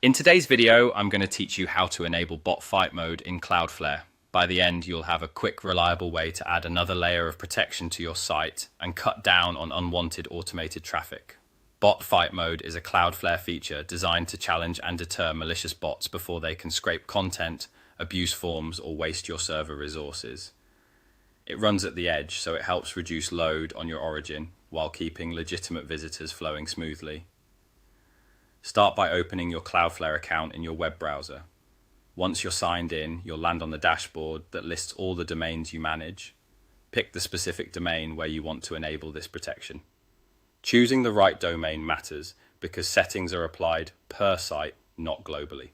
In today's video, I'm going to teach you how to enable bot fight mode in Cloudflare. By the end, you'll have a quick, reliable way to add another layer of protection to your site and cut down on unwanted automated traffic. Bot fight mode is a Cloudflare feature designed to challenge and deter malicious bots before they can scrape content, abuse forms, or waste your server resources. It runs at the edge, so it helps reduce load on your origin while keeping legitimate visitors flowing smoothly. Start by opening your Cloudflare account in your web browser. Once you're signed in, you'll land on the dashboard that lists all the domains you manage. Pick the specific domain where you want to enable this protection. Choosing the right domain matters because settings are applied per site, not globally.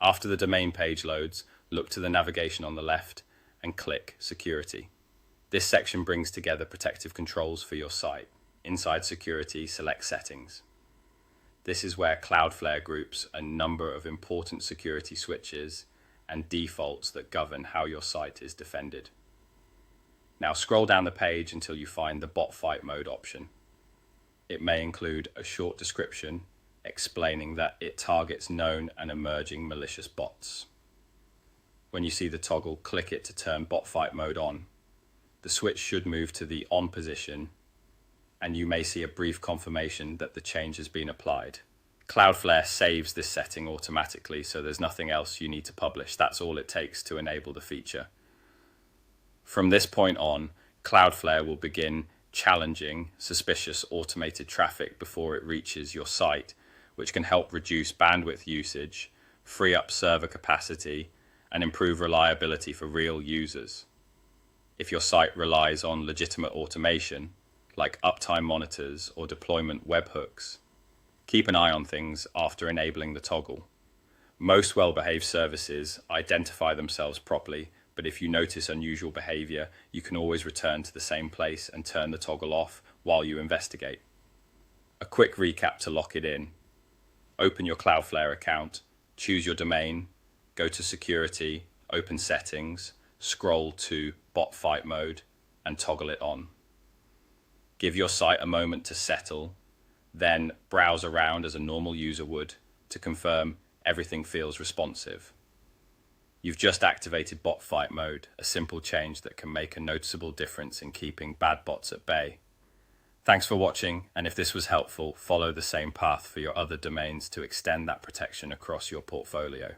After the domain page loads, look to the navigation on the left and click Security. This section brings together protective controls for your site. Inside Security, select Settings. This is where Cloudflare groups a number of important security switches and defaults that govern how your site is defended. Now scroll down the page until you find the bot fight mode option. It may include a short description explaining that it targets known and emerging malicious bots. When you see the toggle, click it to turn bot fight mode on. The switch should move to the on position, and you may see a brief confirmation that the change has been applied. Cloudflare saves this setting automatically, so there's nothing else you need to publish. That's all it takes to enable the feature. From this point on, Cloudflare will begin challenging suspicious automated traffic before it reaches your site, which can help reduce bandwidth usage, free up server capacity, and improve reliability for real users. If your site relies on legitimate automation, like uptime monitors or deployment webhooks, keep an eye on things after enabling the toggle. Most well-behaved services identify themselves properly, but if you notice unusual behavior, you can always return to the same place and turn the toggle off while you investigate. A quick recap to lock it in. Open your Cloudflare account, choose your domain, go to Security, open Settings, scroll to Bot Fight Mode, and toggle it on. Give your site a moment to settle, then browse around as a normal user would to confirm everything feels responsive. You've just activated bot fight mode, a simple change that can make a noticeable difference in keeping bad bots at bay. Thanks for watching, and if this was helpful, follow the same path for your other domains to extend that protection across your portfolio.